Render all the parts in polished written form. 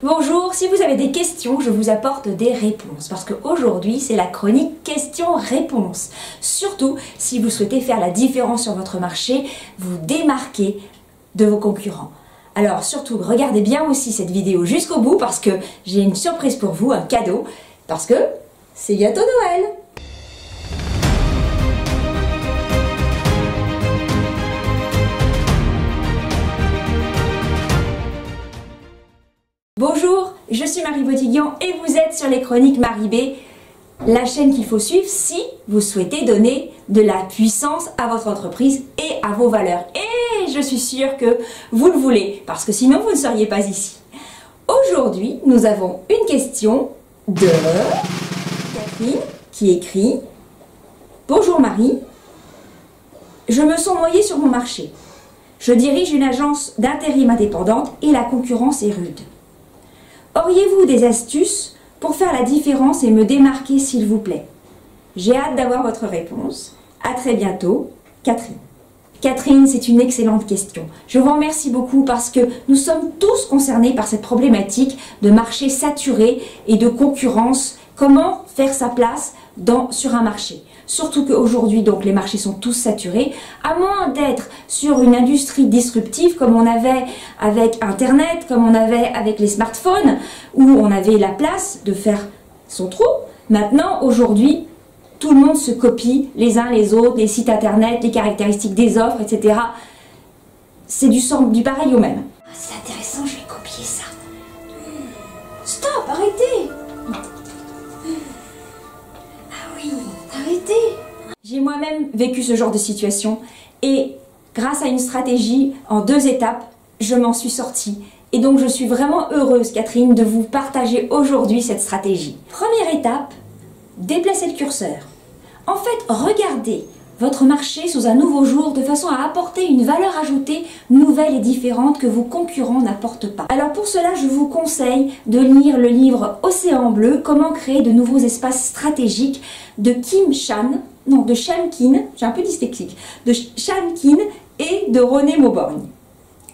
Bonjour, si vous avez des questions, je vous apporte des réponses parce qu'aujourd'hui c'est la chronique questions-réponses. Surtout si vous souhaitez faire la différence sur votre marché, vous démarquer de vos concurrents. Alors surtout, regardez bien aussi cette vidéo jusqu'au bout parce que j'ai une surprise pour vous, un cadeau, parce que c'est bientôt Noël. Bonjour, je suis Marie Botiguian et vous êtes sur les chroniques Marie B, la chaîne qu'il faut suivre si vous souhaitez donner de la puissance à votre entreprise et à vos valeurs. Et je suis sûre que vous le voulez, parce que sinon vous ne seriez pas ici. Aujourd'hui, nous avons une question de Catherine qui écrit « Bonjour Marie, je me sens noyée sur mon marché. Je dirige une agence d'intérim indépendante et la concurrence est rude. Auriez-vous des astuces pour faire la différence et me démarquer s'il vous plaît? J'ai hâte d'avoir votre réponse. À très bientôt, Catherine. » Catherine, c'est une excellente question. Je vous remercie beaucoup parce que nous sommes tous concernés par cette problématique de marché saturé et de concurrence. Comment faire sa place sur un marché? Surtout qu'aujourd'hui, donc, les marchés sont tous saturés, à moins d'être sur une industrie disruptive comme on avait avec Internet, comme on avait avec les smartphones, où on avait la place de faire son trou. Maintenant, aujourd'hui, tout le monde se copie les uns les autres, les sites Internet, les caractéristiques des offres, etc. C'est du pareil au même. C'est intéressant, je vais copier ça. Stop, arrêtez! Arrêtez! J'ai moi-même vécu ce genre de situation et grâce à une stratégie en 2 étapes, je m'en suis sortie. Et donc je suis vraiment heureuse, Catherine, de vous partager aujourd'hui cette stratégie. Première étape, déplacer le curseur. En fait, regardez votre marché sous un nouveau jour de façon à apporter une valeur ajoutée nouvelle et différente que vos concurrents n'apportent pas. Alors pour cela, je vous conseille de lire le livre Océan Bleu, comment créer de nouveaux espaces stratégiques de Shan Kin, j'ai un peu dyslexique, de Shan Kin et de René Mauborgne.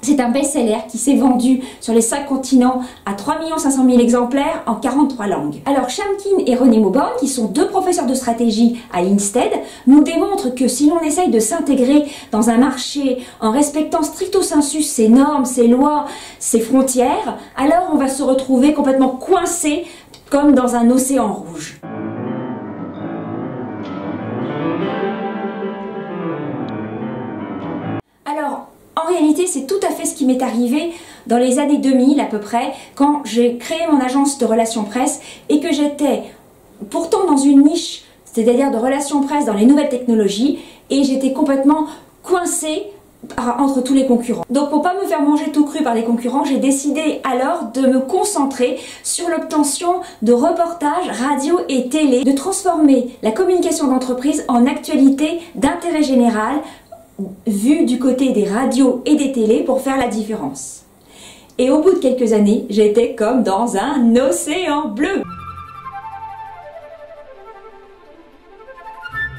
C'est un best-seller qui s'est vendu sur les 5 continents à 3 500 000 exemplaires en 43 langues. Alors Shan Kin et René Mauborgne, qui sont 2 professeurs de stratégie à INSTED, nous démontrent que si l'on essaye de s'intégrer dans un marché en respectant stricto sensu ses normes, ses lois, ses frontières, alors on va se retrouver complètement coincé comme dans un océan rouge. Alors, en réalité, c'est tout à fait ce qui m'est arrivé dans les années 2000 à peu près, quand j'ai créé mon agence de relations presse et que j'étais pourtant dans une niche, c'est-à-dire de relations presse dans les nouvelles technologies, et j'étais complètement coincée entre tous les concurrents. Donc pour pas me faire manger tout cru par les concurrents, j'ai décidé alors de me concentrer sur l'obtention de reportages radio et télé, de transformer la communication d'entreprise en actualité d'intérêt général, vu du côté des radios et des télés pour faire la différence. Et au bout de quelques années, j'étais comme dans un océan bleu.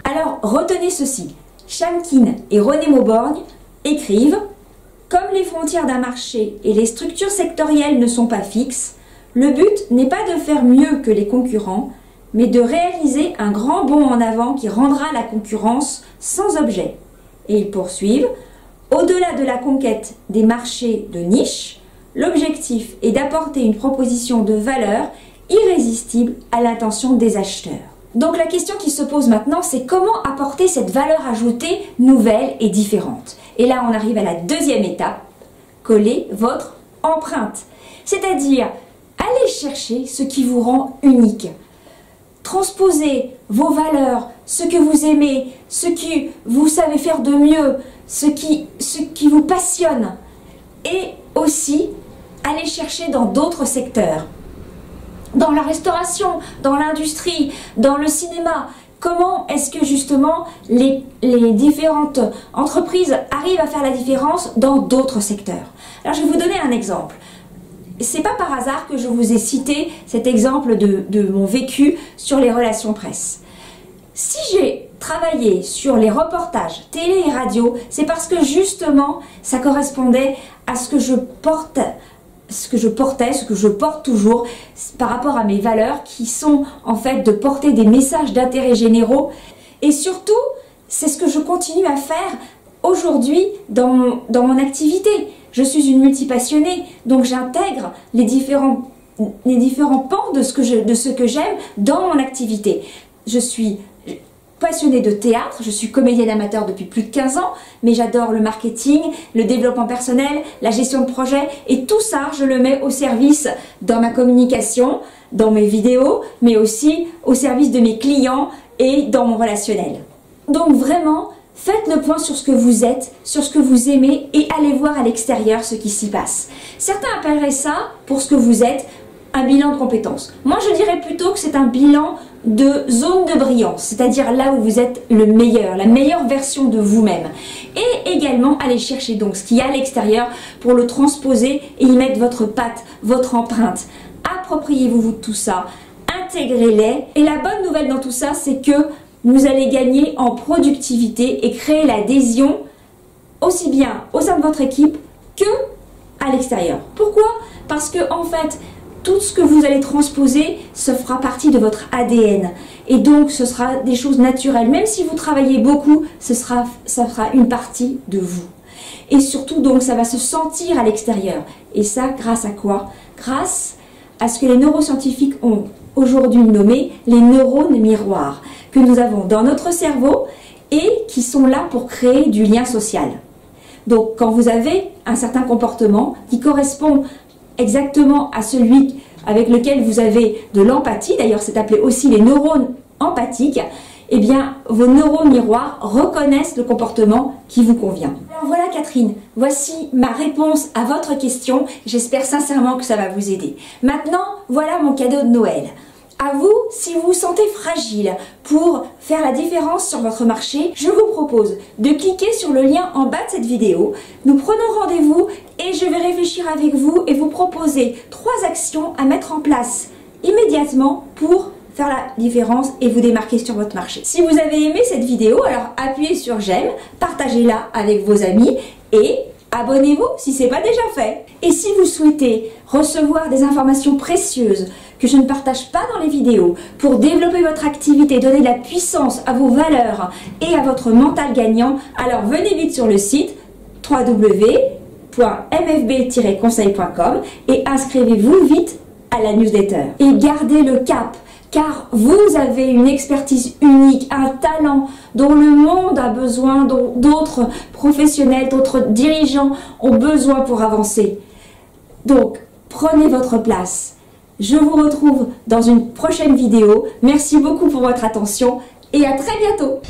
Alors, retenez ceci. Shan Kin et René Mauborgne écrivent « Comme les frontières d'un marché et les structures sectorielles ne sont pas fixes, le but n'est pas de faire mieux que les concurrents, mais de réaliser un grand bond en avant qui rendra la concurrence sans objet. » Et ils poursuivent « Au-delà de la conquête des marchés de niche, l'objectif est d'apporter une proposition de valeur irrésistible à l'attention des acheteurs. » Donc la question qui se pose maintenant, c'est comment apporter cette valeur ajoutée nouvelle et différente. Et là, on arrive à la 2e étape, coller votre empreinte. C'est-à-dire, aller chercher ce qui vous rend unique. Transposez vos valeurs, ce que vous aimez, ce que vous savez faire de mieux, ce qui vous passionne. Et aussi, aller chercher dans d'autres secteurs. Dans la restauration, dans l'industrie, dans le cinéma. Comment est-ce que justement les différentes entreprises arrivent à faire la différence dans d'autres secteurs? Alors je vais vous donner un exemple. C'est pas par hasard que je vous ai cité cet exemple de mon vécu sur les relations presse. Si j'ai travaillé sur les reportages télé et radio, c'est parce que justement ça correspondait à ce que je porte ce que je portais, ce que je porte toujours par rapport à mes valeurs qui sont en fait de porter des messages d'intérêt généraux. Et surtout, c'est ce que je continue à faire aujourd'hui dans mon activité. Je suis une multipassionnée, donc j'intègre les différents pans de ce que j'aime dans mon activité. Je suis passionnée de théâtre, je suis comédienne amateur depuis plus de 15 ans, mais j'adore le marketing, le développement personnel, la gestion de projet, et tout ça, je le mets au service dans ma communication, dans mes vidéos, mais aussi au service de mes clients et dans mon relationnel. Donc vraiment, faites le point sur ce que vous êtes, sur ce que vous aimez, et allez voir à l'extérieur ce qui s'y passe. Certains appelleraient ça, pour ce que vous êtes, un bilan de compétences. Moi, je dirais plutôt que c'est un bilan de zone de brillance, c'est-à-dire là où vous êtes le meilleur, la meilleure version de vous-même. Et également, aller chercher donc ce qu'il y a à l'extérieur pour le transposer et y mettre votre patte, votre empreinte. Appropriez-vous de tout ça, intégrez-les. Et la bonne nouvelle dans tout ça, c'est que vous allez gagner en productivité et créer l'adhésion aussi bien au sein de votre équipe que à l'extérieur. Pourquoi? Parce que en fait, tout ce que vous allez transposer se fera partie de votre ADN. Et donc, ce sera des choses naturelles. Même si vous travaillez beaucoup, ça sera une partie de vous. Et surtout, donc, ça va se sentir à l'extérieur. Et ça, grâce à quoi? Grâce à ce que les neuroscientifiques ont aujourd'hui nommé les neurones miroirs, que nous avons dans notre cerveau et qui sont là pour créer du lien social. Donc, quand vous avez un certain comportement qui correspond exactement à celui avec lequel vous avez de l'empathie, d'ailleurs c'est appelé aussi les neurones empathiques, eh bien vos neurones miroirs reconnaissent le comportement qui vous convient. Alors voilà Catherine, voici ma réponse à votre question, j'espère sincèrement que ça va vous aider. Maintenant, voilà mon cadeau de Noël. À vous, si vous vous sentez fragile pour faire la différence sur votre marché, je vous propose de cliquer sur le lien en bas de cette vidéo. Nous prenons rendez-vous et je vais réfléchir avec vous et vous proposer 3 actions à mettre en place immédiatement pour faire la différence et vous démarquer sur votre marché. Si vous avez aimé cette vidéo, alors appuyez sur j'aime, partagez-la avec vos amis et abonnez-vous si ce n'est pas déjà fait. Et si vous souhaitez recevoir des informations précieuses que je ne partage pas dans les vidéos pour développer votre activité, donner de la puissance à vos valeurs et à votre mental gagnant, alors venez vite sur le site www.mfb-conseil.com et inscrivez-vous vite à la newsletter. Et gardez le cap, car vous avez une expertise unique, un talent dont le monde a besoin, dont d'autres professionnels, d'autres dirigeants ont besoin pour avancer. Donc, prenez votre place. Je vous retrouve dans une prochaine vidéo. Merci beaucoup pour votre attention et à très bientôt.